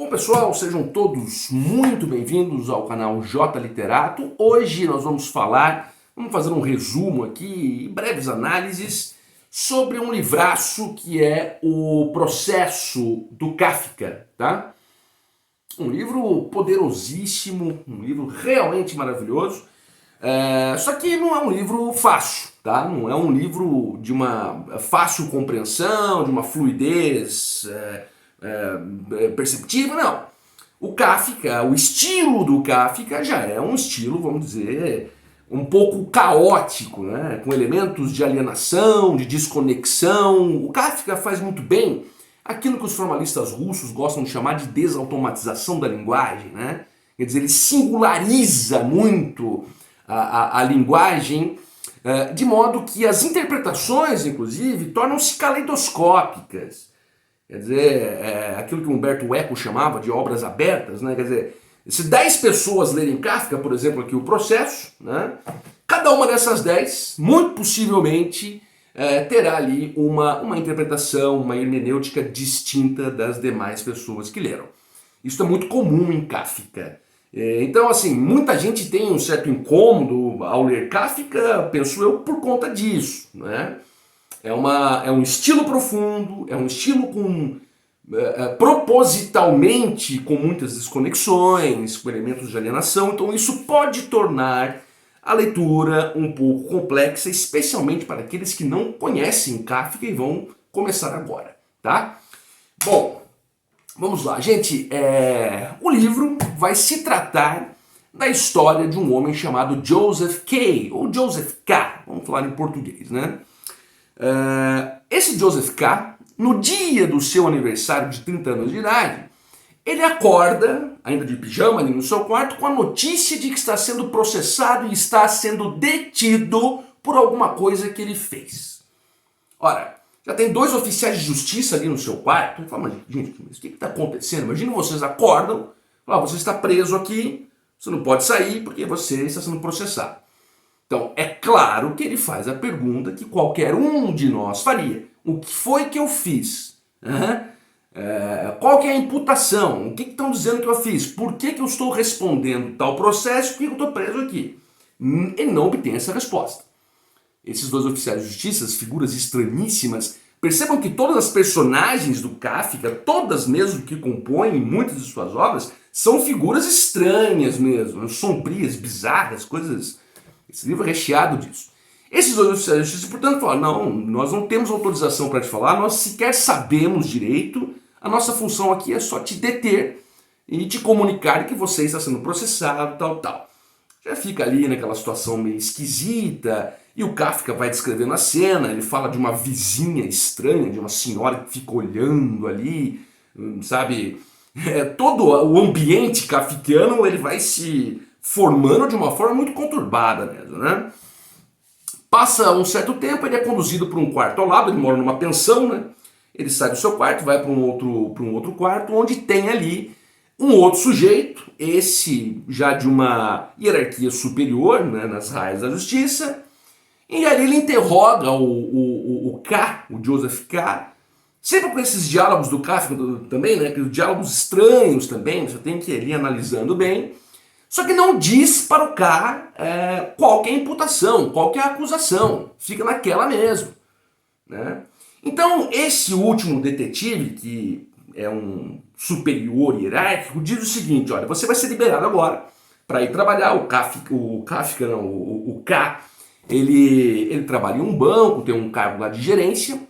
Bom, pessoal, sejam todos muito bem-vindos ao canal J Literato. Hoje nós vamos fazer um resumo aqui, breves análises, sobre um livraço que é o Processo do Kafka, tá? Um livro poderosíssimo, um livro realmente maravilhoso, só que não é um livro fácil, tá? Não é um livro de uma fácil compreensão, de uma fluidez perceptível, não. O Kafka, o estilo do Kafka já é um estilo, vamos dizer, um pouco caótico, né? Com elementos de alienação, de desconexão. O Kafka faz muito bem aquilo que os formalistas russos gostam de chamar de desautomatização da linguagem, né? Quer dizer, ele singulariza muito a linguagem, de modo que as interpretações, inclusive, tornam-se caleidoscópicas. Quer dizer, aquilo que Humberto Eco chamava de obras abertas, né? Quer dizer, se 10 pessoas lerem Kafka, por exemplo, aqui o Processo, né? Cada uma dessas 10, muito possivelmente, terá ali uma interpretação, uma hermenêutica distinta das demais pessoas que leram. Isso é muito comum em Kafka. Então, assim, muita gente tem um certo incômodo ao ler Kafka, penso eu, por conta disso, né? É um estilo profundo, é um estilo propositalmente com muitas desconexões, com elementos de alienação, então isso pode tornar a leitura um pouco complexa, especialmente para aqueles que não conhecem Kafka e vão começar agora, tá? Bom, vamos lá, gente. O livro vai se tratar da história de um homem chamado Joseph K, ou Joseph K, vamos falar em português, né? Esse Joseph K, no dia do seu aniversário de 30 anos de idade, ele acorda, ainda de pijama ali no seu quarto, com a notícia de que está sendo processado e está sendo detido por alguma coisa que ele fez. Ora, já tem 2 oficiais de justiça ali no seu quarto. Ele fala, mas gente, o que está acontecendo? Imagina vocês acordam, você está preso aqui, você não pode sair porque você está sendo processado. Então, é claro que ele faz a pergunta que qualquer um de nós faria. O que foi que eu fiz? Qual que é a imputação? O que estão dizendo que eu fiz? Por que eu estou respondendo tal processo? Por que eu estou preso aqui? Ele não obtém essa resposta. Esses 2 oficiais de justiça, figuras estranhíssimas, percebam que todas as personagens do Kafka, todas mesmo que compõem muitas de suas obras, são figuras estranhas mesmo, sombrias, bizarras, coisas... Esse livro é recheado disso. Esses 2 oficiais de justiça, portanto, falam, não, nós não temos autorização para te falar, nós sequer sabemos direito, a nossa função aqui é só te deter e te comunicar que você está sendo processado, tal. Já fica ali naquela situação meio esquisita, e o Kafka vai descrevendo a cena, ele fala de uma vizinha estranha, de uma senhora que fica olhando ali, sabe? Todo o ambiente kafkiano, ele vai se formando de uma forma muito conturbada mesmo, né? Passa um certo tempo, ele é conduzido para um quarto ao lado, ele mora numa pensão, né? Ele sai do seu quarto, vai para um outro quarto, onde tem ali um outro sujeito, esse já de uma hierarquia superior, né, nas raias da justiça, e ali ele interroga o K, o Joseph K, sempre com esses diálogos do Kafka também, né? Diálogos estranhos também, você tem que ir ali analisando bem. Só que não diz para o K qual que é a imputação, qual que é a acusação. Fica naquela mesmo, né? Então, esse último detetive, que é um superior hierárquico, diz o seguinte, olha, você vai ser liberado agora para ir trabalhar. O K, ele trabalha em um banco, tem um cargo lá de gerência,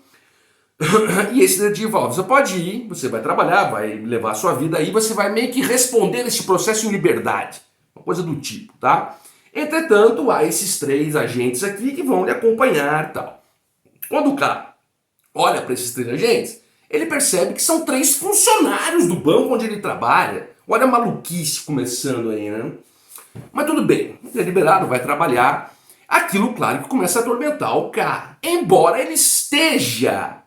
e esse detetive fala, você pode ir, você vai trabalhar, vai levar a sua vida aí, você vai meio que responder esse processo em liberdade. Uma coisa do tipo, tá? Entretanto, há esses 3 agentes aqui que vão lhe acompanhar e tal. Quando o cara olha para esses 3 agentes, ele percebe que são 3 funcionários do banco onde ele trabalha. Olha a maluquice começando aí, né? Mas tudo bem, ele é liberado, vai trabalhar. Aquilo, claro, que começa a atormentar o cara. Embora ele esteja,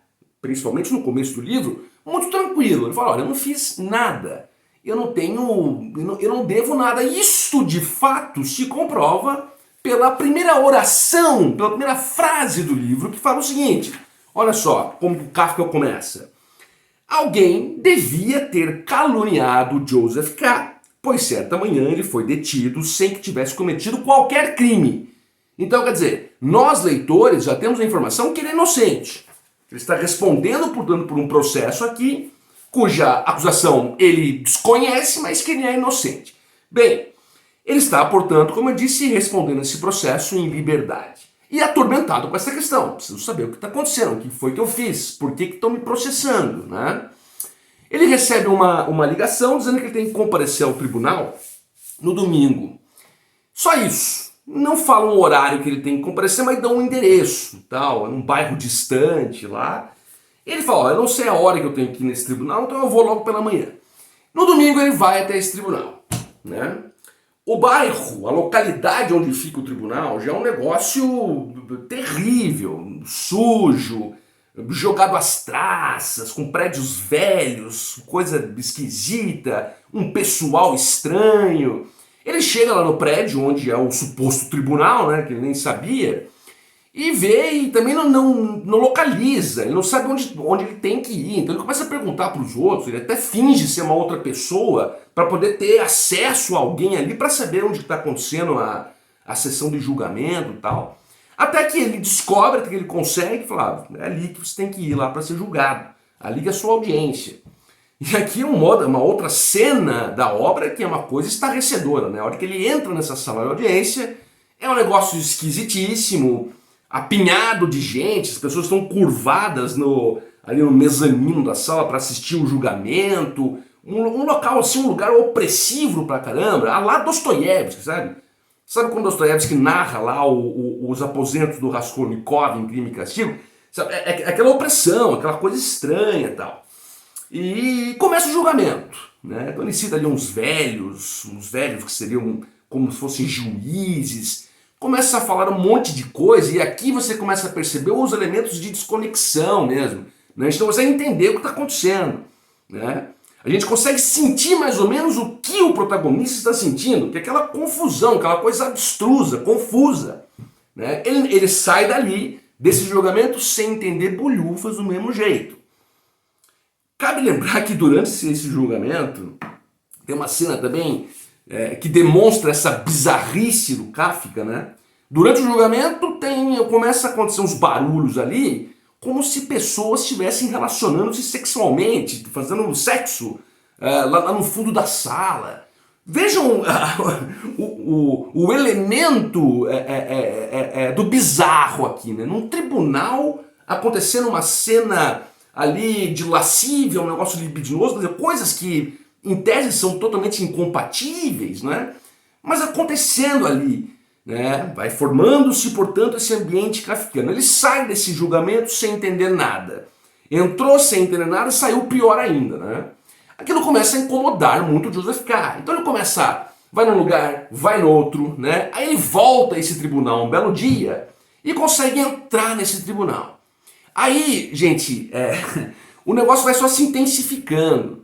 principalmente no começo do livro, muito tranquilo. Ele fala, olha, eu não fiz nada. Eu não devo nada. Isto, de fato, se comprova pela primeira oração, pela primeira frase do livro, que fala o seguinte, olha só como o Kafka começa. Alguém devia ter caluniado Joseph K., pois certa manhã ele foi detido sem que tivesse cometido qualquer crime. Então, quer dizer, nós leitores já temos a informação que ele é inocente. Ele está respondendo, portanto, por um processo aqui, cuja acusação ele desconhece, mas que ele é inocente. Bem, ele está, portanto, como eu disse, respondendo esse processo em liberdade. E atormentado com essa questão. Preciso saber o que está acontecendo, o que foi que eu fiz, por que estão me processando, né? Ele recebe uma ligação dizendo que ele tem que comparecer ao tribunal no domingo. Só isso. Não falam o horário que ele tem que comparecer, mas dão um endereço, tal, num bairro distante lá. Ele fala, ó, eu não sei a hora que eu tenho que ir nesse tribunal, então eu vou logo pela manhã. No domingo ele vai até esse tribunal, né? O bairro, a localidade onde fica o tribunal já é um negócio terrível, sujo, jogado às traças, com prédios velhos, coisa esquisita, um pessoal estranho. Ele chega lá no prédio onde é o suposto tribunal, né, que ele nem sabia, e vê e também não localiza, ele não sabe onde ele tem que ir. Então ele começa a perguntar para os outros, ele até finge ser uma outra pessoa para poder ter acesso a alguém ali para saber onde está acontecendo a sessão de julgamento e tal. Até que ele descobre, até que ele consegue falar, é ali que você tem que ir lá para ser julgado, ali que é a sua audiência. E aqui uma outra cena da obra que é uma coisa estarrecedora, né? A hora que ele entra nessa sala de audiência, é um negócio esquisitíssimo, apinhado de gente, as pessoas estão curvadas ali no mezanino da sala para assistir o julgamento, um local assim, um lugar opressivo pra caramba, a lá Dostoiévski, sabe? Sabe quando Dostoiévski narra lá os aposentos do Raskolnikov em Crime e Castigo? Sabe? É aquela opressão, aquela coisa estranha e tal. E começa o julgamento, né? Então ele cita ali uns velhos que seriam como se fossem juízes, começa a falar um monte de coisa e aqui você começa a perceber os elementos de desconexão mesmo, né? A gente não consegue entender o que está acontecendo, né? A gente consegue sentir mais ou menos o que o protagonista está sentindo, que é aquela confusão, aquela coisa abstrusa, confusa, né? Ele sai dali, desse julgamento, sem entender bolhufas do mesmo jeito. Cabe lembrar que durante esse julgamento, tem uma cena também que demonstra essa bizarrice do Kafka, né? Durante o julgamento começa a acontecer uns barulhos ali, como se pessoas estivessem relacionando-se sexualmente, fazendo sexo lá no fundo da sala. Vejam o elemento do bizarro aqui, né? Num tribunal acontecendo uma cena ali de lascívia, um negócio libidinoso, quer dizer, coisas que em tese são totalmente incompatíveis, né? Mas acontecendo ali, né? Vai formando-se, portanto, esse ambiente kafkiano. Ele sai desse julgamento sem entender nada. Entrou sem entender nada, saiu pior ainda, né? Aquilo começa a incomodar muito o Joseph K. Então ele vai num lugar, vai no outro, né? Aí ele volta a esse tribunal um belo dia e consegue entrar nesse tribunal. Aí, gente, o negócio vai só se intensificando.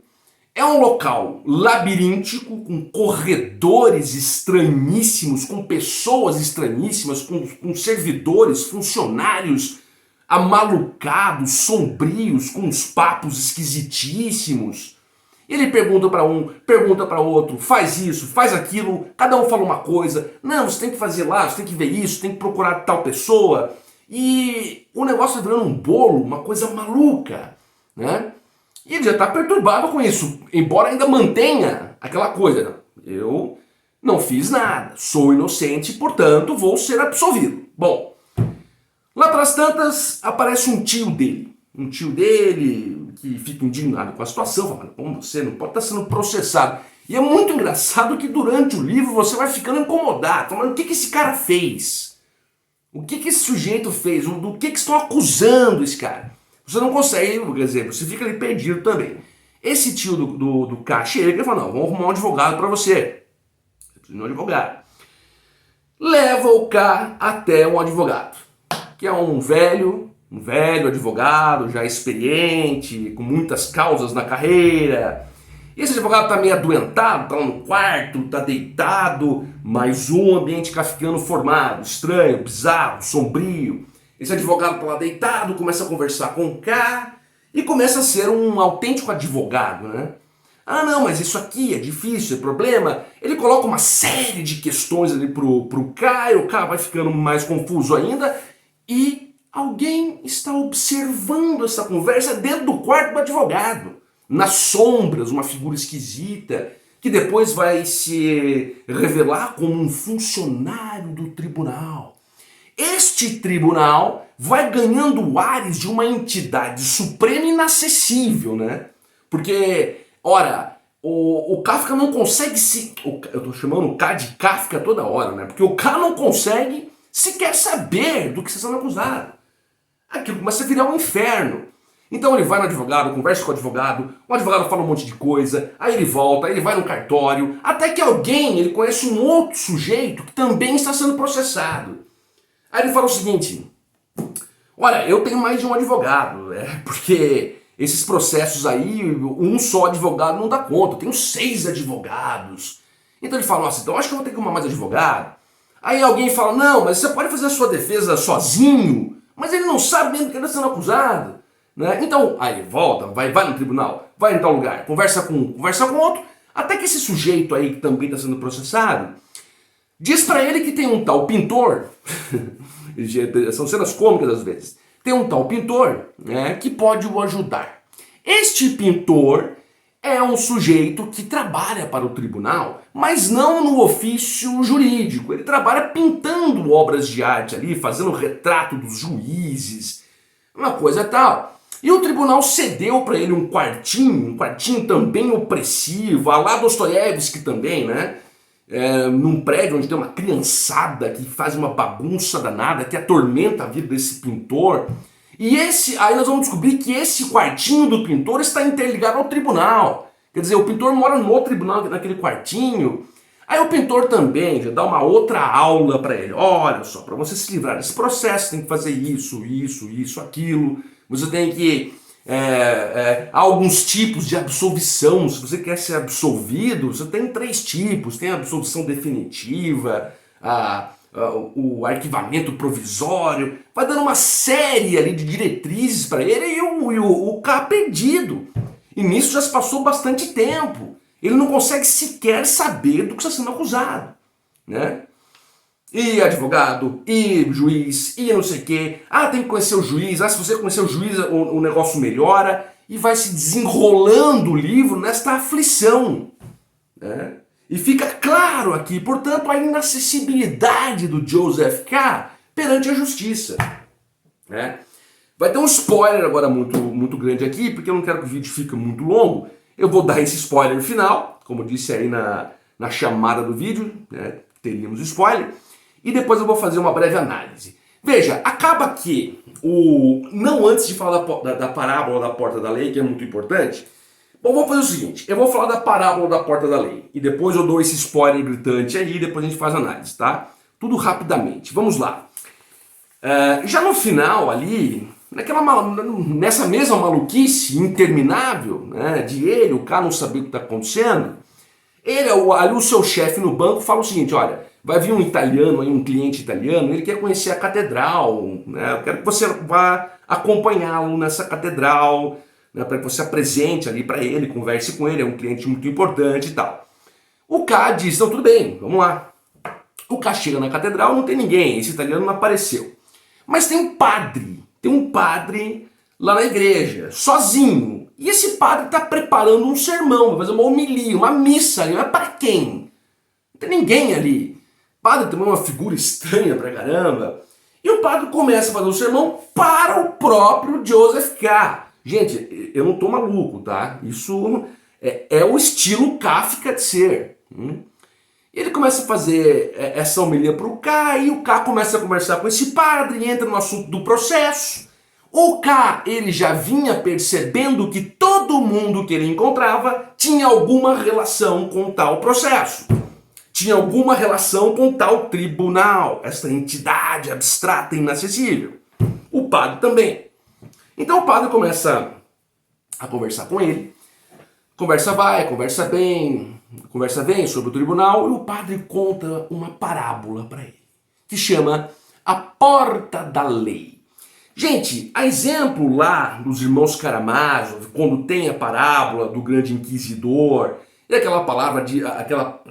É um local labiríntico, com corredores estranhíssimos, com pessoas estranhíssimas, com servidores, funcionários amalucados, sombrios, com uns papos esquisitíssimos. Ele pergunta para um, pergunta para outro, faz isso, faz aquilo, cada um fala uma coisa. Não, você tem que fazer lá, você tem que ver isso, tem que procurar tal pessoa. E o negócio vai virando um bolo, uma coisa maluca, né? E ele já está perturbado com isso, embora ainda mantenha aquela coisa. Eu não fiz nada, sou inocente, portanto vou ser absolvido. Bom, lá pelas tantas aparece um tio dele que fica indignado com a situação, falando, como você não pode estar sendo processado. E é muito engraçado que durante o livro você vai ficando incomodado, falando, o que esse cara fez? O que esse sujeito fez? Do que estão acusando esse cara? Você não consegue, quer dizer, você fica ali perdido também. Esse tio do K chega e fala, não, vamos arrumar um advogado para você. Você precisa de um advogado. Leva o K até um advogado, que é um velho advogado, já experiente, com muitas causas na carreira. E esse advogado tá meio adoentado, tá lá no quarto, tá deitado, mais um ambiente kafkiano formado, estranho, bizarro, sombrio. Esse advogado tá lá deitado, começa a conversar com o K, e começa a ser um autêntico advogado, né? Ah, não, mas isso aqui é difícil, é problema. Ele coloca uma série de questões ali pro K, e o K vai ficando mais confuso ainda, e alguém está observando essa conversa dentro do quarto do advogado. Nas sombras, uma figura esquisita, que depois vai se revelar como um funcionário do tribunal. Este tribunal vai ganhando ares de uma entidade suprema e inacessível, né? Porque, ora, o Kafka não consegue se... Eu tô chamando o K de Kafka toda hora, né? Porque o K não consegue sequer saber do que está sendo acusado. Aquilo começa a virar um inferno. Então ele vai no advogado, conversa com o advogado fala um monte de coisa, aí ele volta, aí ele vai no cartório, até que ele conhece um outro sujeito que também está sendo processado. Aí ele fala o seguinte: olha, eu tenho mais de um advogado, porque esses processos aí, um só advogado não dá conta, eu tenho 6 advogados. Então ele fala: nossa, então acho que eu vou ter que arrumar mais advogado. Aí alguém fala: não, mas você pode fazer a sua defesa sozinho, mas ele não sabe nem do que ele está sendo acusado. Né? Então, aí volta, vai no tribunal, vai em tal lugar, conversa com outro, até que esse sujeito aí que também está sendo processado diz para ele que tem um tal pintor, são cenas cômicas às vezes, tem um tal pintor, né, que pode o ajudar. Este pintor é um sujeito que trabalha para o tribunal, mas não no ofício jurídico. Ele trabalha pintando obras de arte ali, fazendo retrato dos juízes, uma coisa tal. E o tribunal cedeu para ele um quartinho também opressivo, a lá Dostoiévski também, né? Num prédio onde tem uma criançada que faz uma bagunça danada, que atormenta a vida desse pintor. E aí nós vamos descobrir que esse quartinho do pintor está interligado ao tribunal. Quer dizer, o pintor mora no tribunal, naquele quartinho. Aí o pintor também já dá uma outra aula para ele. Olha só, para você se livrar desse processo, tem que fazer isso, aquilo. Você tem que... há alguns tipos de absolvição. Se você quer ser absolvido, você tem 3 tipos. Tem a absolvição definitiva, o arquivamento provisório. Vai dando uma série ali de diretrizes para ele e o K perdido. E nisso já se passou bastante tempo. Ele não consegue sequer saber do que está sendo acusado, né? E advogado, e juiz, e não sei o quê. Ah, tem que conhecer o juiz. Ah, se você conhecer o juiz, o negócio melhora. E vai se desenrolando o livro nesta aflição, né? E fica claro aqui, portanto, a inacessibilidade do Joseph K. perante a justiça, né? Vai ter um spoiler agora muito grande aqui, porque eu não quero que o vídeo fique muito longo. Eu vou dar esse spoiler final, como disse aí na chamada do vídeo, né? Teríamos spoiler. E depois eu vou fazer uma breve análise. Veja, acaba que, não antes de falar da parábola da porta da lei, que é muito importante, bom, vamos fazer o seguinte, eu vou falar da parábola da porta da lei, e depois eu dou esse spoiler gritante aí, e depois a gente faz a análise, tá? Tudo rapidamente, vamos lá. Já no final ali, nessa mesma maluquice interminável, né, de ele, o cara não saber o que está acontecendo, ali o seu chefe no banco fala o seguinte: olha, vai vir um italiano, aí, um cliente italiano, ele quer conhecer a catedral, né? Eu quero que você vá acompanhá-lo nessa catedral, né, para que você apresente ali para ele, converse com ele, é um cliente muito importante e tal. O K diz: então tudo bem, vamos lá. O K chega na catedral, não tem ninguém, esse italiano não apareceu. Mas tem um padre lá na igreja, sozinho. E esse padre está preparando um sermão, vai fazer uma homilia, uma missa ali, mas para quem? Não tem ninguém ali. O padre também é uma figura estranha pra caramba. E o padre começa a fazer o sermão para o próprio Joseph K. Gente, eu não tô maluco, tá? Isso é o estilo Kafka de ser. Ele começa a fazer essa homilia para o K, e o K começa a conversar com esse padre, entra no assunto do processo. O K, ele já vinha percebendo que todo mundo que ele encontrava tinha alguma relação com tal processo. Tinha alguma relação com tal tribunal, essa entidade abstrata e inacessível. O padre também. Então o padre começa a conversar com ele. Conversa vai, conversa vem sobre o tribunal, e o padre conta uma parábola para ele, que chama A Porta da Lei. Gente, a exemplo lá dos irmãos Karamazov, quando tem a parábola do grande inquisidor, e aquela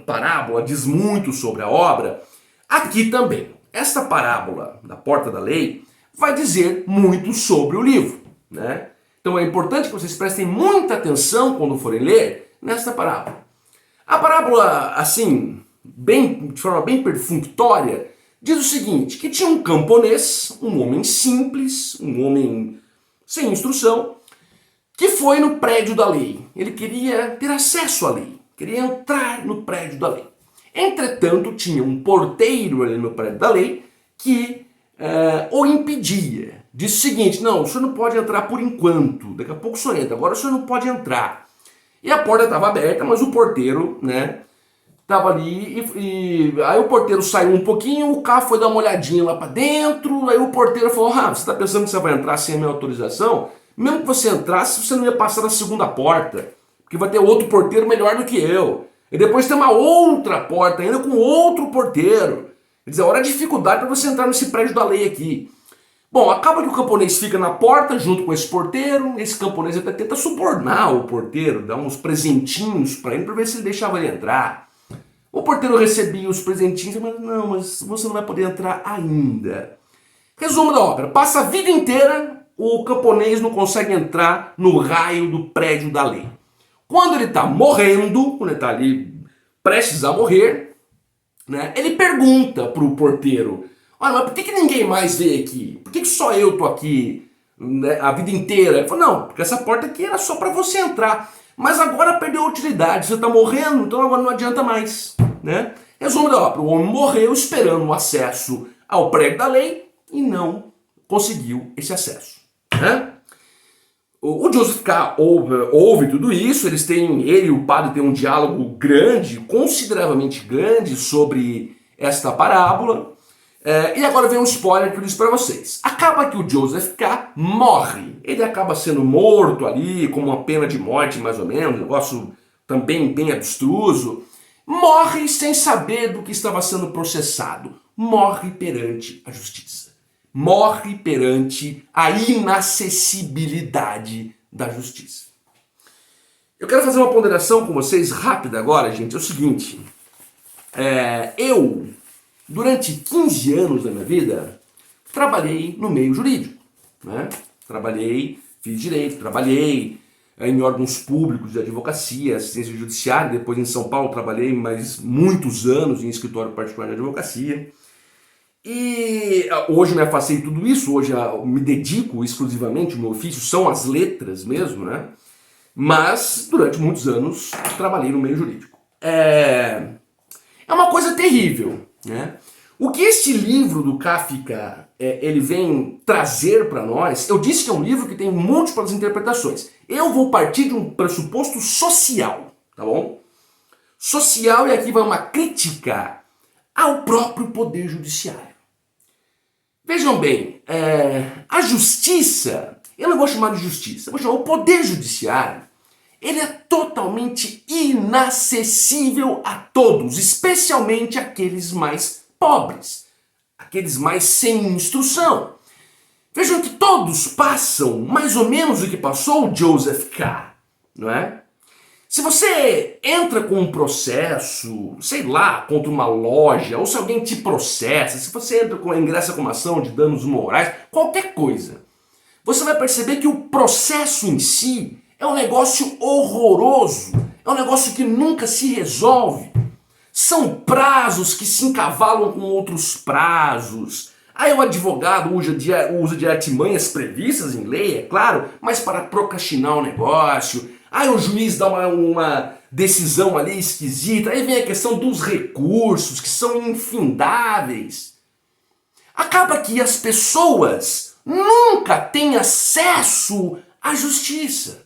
parábola diz muito sobre a obra, aqui também. Esta parábola da porta da lei vai dizer muito sobre o livro, né? Então é importante que vocês prestem muita atenção quando forem ler nesta parábola. A parábola, assim, de forma bem perfunctória, diz o seguinte, que tinha um camponês, um homem simples, um homem sem instrução, que foi no prédio da lei. Ele queria ter acesso à lei, queria entrar no prédio da lei. Entretanto, tinha um porteiro ali no prédio da lei que o impedia. Disse o seguinte, não, o senhor não pode entrar por enquanto, daqui a pouco o senhor entra, agora o senhor não pode entrar. E a porta estava aberta, mas o porteiro, né, estava ali aí o porteiro saiu um pouquinho, o carro foi dar uma olhadinha lá para dentro, aí o porteiro falou, você está pensando que você vai entrar sem a minha autorização? Mesmo que você entrasse, você não ia passar na segunda porta, porque vai ter outro porteiro melhor do que eu. E depois tem uma outra porta ainda com outro porteiro. Quer dizer, olha a dificuldade para você entrar nesse prédio da lei aqui. Bom, acaba que o camponês fica na porta junto com esse porteiro, esse camponês até tenta subornar o porteiro, dar uns presentinhos para ele ver se ele deixava ele entrar. O porteiro recebia os presentinhos, mas não, mas você não vai poder entrar ainda. Resumo da obra, passa a vida inteira, o camponês não consegue entrar no raio do prédio da lei. Quando ele está morrendo, quando ele está ali prestes a morrer, né, ele pergunta para o porteiro, olha, mas por que ninguém mais veio aqui? Por que só eu tô aqui, né, a vida inteira? Ele falou, não, porque essa porta aqui era só para você entrar. Mas agora perdeu a utilidade, você está morrendo, então agora não adianta mais. Né? Resumo da obra, o homem morreu esperando o acesso ao prédio da lei e não conseguiu esse acesso. Né? O Joseph K. ouve tudo isso, ele e o padre têm um diálogo grande, consideravelmente grande, sobre esta parábola. E agora vem um spoiler que eu disse para vocês. Acaba que o Joseph K. morre. Ele acaba sendo morto ali, com uma pena de morte mais ou menos, um negócio também bem abstruso. Morre sem saber do que estava sendo processado. Morre perante a justiça. Morre perante a inacessibilidade da justiça. Eu quero fazer uma ponderação com vocês rápida agora, gente. É o seguinte. Eu, durante 15 anos da minha vida, trabalhei no meio jurídico. Né? Fiz direito, trabalhei em órgãos públicos de advocacia, assistência judiciária, depois em São Paulo trabalhei mais muitos anos em escritório particular de advocacia. E hoje me afastei de tudo isso, hoje eu me dedico exclusivamente, o meu ofício são as letras mesmo, né? Mas durante muitos anos trabalhei no meio jurídico. É uma coisa terrível, né? O que este livro do Kafka ele vem trazer para nós, eu disse que é um livro que tem múltiplas interpretações. Eu vou partir de um pressuposto social, tá bom? Social, e aqui vai uma crítica ao próprio poder judiciário. Vejam bem, a justiça, eu não vou chamar de justiça, eu vou chamar o poder judiciário, ele é totalmente inacessível a todos, especialmente aqueles mais pobres, aqueles mais sem instrução. Vejam que todos passam mais ou menos o que passou o Joseph K., não é? Se você entra com um processo, sei lá, contra uma loja, ou se alguém te processa, se você ingressa com uma ação de danos morais, qualquer coisa, você vai perceber que o processo em si é um negócio horroroso, é um negócio que nunca se resolve. São prazos que se encavalam com outros prazos. Aí o advogado usa de artimanhas previstas em lei, é claro, mas para procrastinar o negócio. Aí o juiz dá uma decisão ali esquisita. Aí vem a questão dos recursos, que são infindáveis. Acaba que as pessoas nunca têm acesso à justiça.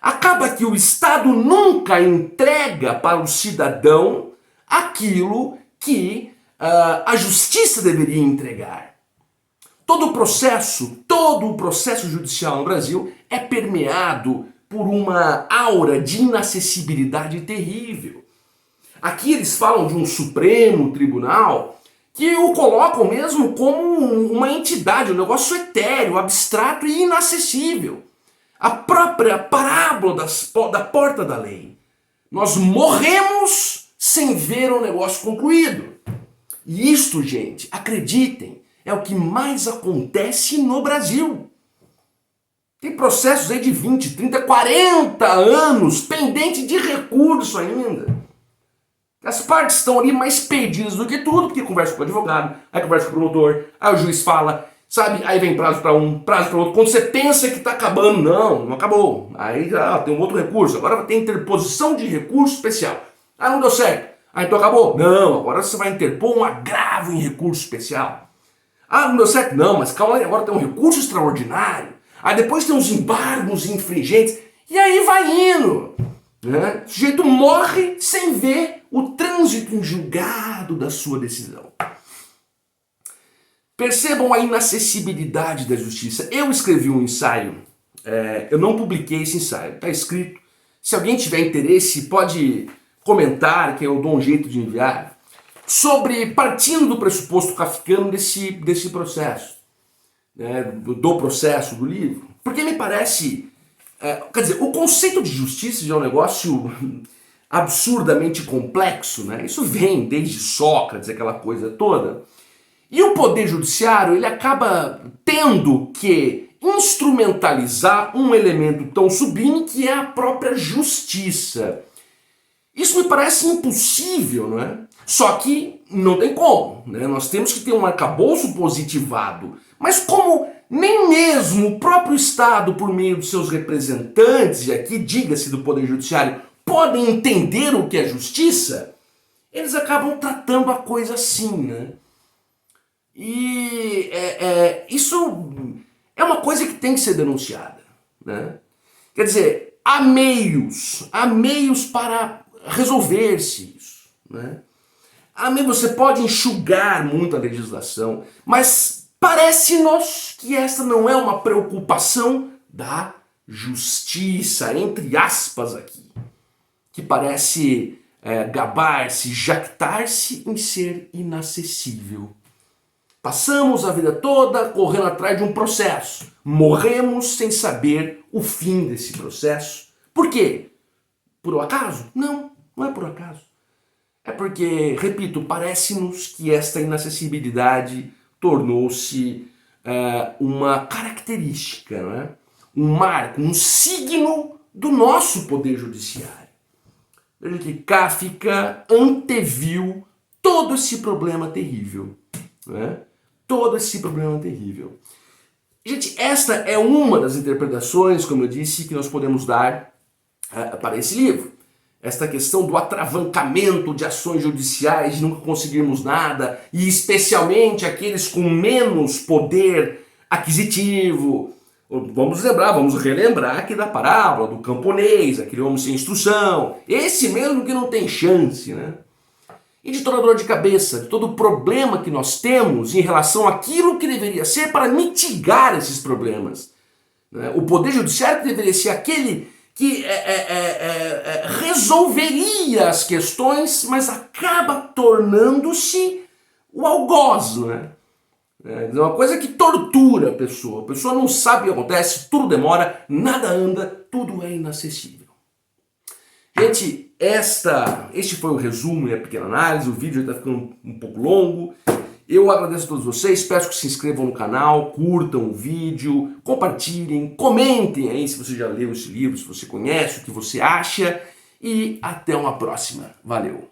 Acaba que o Estado nunca entrega para o cidadão aquilo que a justiça deveria entregar. Todo o processo judicial no Brasil é permeado por uma aura de inacessibilidade terrível. Aqui eles falam de um Supremo Tribunal que o colocam mesmo como uma entidade, um negócio etéreo, abstrato e inacessível. A própria parábola da porta da lei. Nós morremos sem ver o negócio concluído. E isto, gente, acreditem, é o que mais acontece no Brasil. Tem processos aí de 20, 30, 40 anos pendente de recurso ainda. As partes estão ali mais perdidas do que tudo, porque conversa com o advogado, aí conversa com o promotor, aí o juiz fala, sabe, aí vem prazo para um, prazo para outro. Quando você pensa que está acabando, não acabou. Aí já tem um outro recurso, agora tem interposição de recurso especial. Ah, não deu certo. Ah, então acabou. Não, agora você vai interpor um agravo em recurso especial. Ah, não deu certo. Não, mas calma aí, agora tem um recurso extraordinário. Aí depois tem uns embargos infringentes. E aí vai indo. Né? O sujeito morre sem ver o trânsito em julgado da sua decisão. Percebam a inacessibilidade da justiça. Eu escrevi um ensaio, eu não publiquei esse ensaio, está escrito. Se alguém tiver interesse, pode comentar, que eu dou um jeito de enviar, sobre, partindo do pressuposto kafkiano desse processo, né, do processo do livro. Porque me parece, quer dizer, o conceito de justiça já é um negócio absurdamente complexo, né? Isso vem desde Sócrates, aquela coisa toda. E o poder judiciário, ele acaba tendo que instrumentalizar um elemento tão sublime que é a própria justiça. Isso me parece impossível, não é? Só que não tem como, né? Nós temos que ter um arcabouço positivado. Mas como nem mesmo o próprio Estado, por meio dos seus representantes, e aqui diga-se do Poder Judiciário, podem entender o que é justiça, eles acabam tratando a coisa assim, né? E isso é uma coisa que tem que ser denunciada, né? Quer dizer, há meios para resolver-se isso, né? Você pode enxugar muito a legislação, mas parece-nos que esta não é uma preocupação da justiça, entre aspas aqui, que parece gabar-se, jactar-se em ser inacessível. Passamos a vida toda correndo atrás de um processo. Morremos sem saber o fim desse processo. Por quê? Por um acaso? Não, não é por acaso. É porque, repito, parece-nos que esta inacessibilidade tornou-se uma característica, não é? Um marco, um signo do nosso poder judiciário. Veja que Kafka anteviu todo esse problema terrível, não é? Todo esse problema terrível. Gente, esta é uma das interpretações, como eu disse, que nós podemos dar para esse livro. Esta questão do atravancamento de ações judiciais, de nunca conseguirmos nada, e especialmente aqueles com menos poder aquisitivo. Vamos relembrar aqui da parábola do camponês, aquele homem sem instrução, esse mesmo que não tem chance, né? E de toda dor de cabeça, de todo o problema que nós temos em relação àquilo que deveria ser para mitigar esses problemas. O poder judiciário que deveria ser aquele que resolveria as questões, mas acaba tornando-se o algoz, né? É uma coisa que tortura a pessoa não sabe o que acontece, tudo demora, nada anda, tudo é inacessível. Gente, este foi o resumo e a pequena análise, o vídeo está ficando um pouco longo. Eu agradeço a todos vocês, peço que se inscrevam no canal, curtam o vídeo, compartilhem, comentem aí se você já leu esse livro, se você conhece, o que você acha, e até uma próxima. Valeu!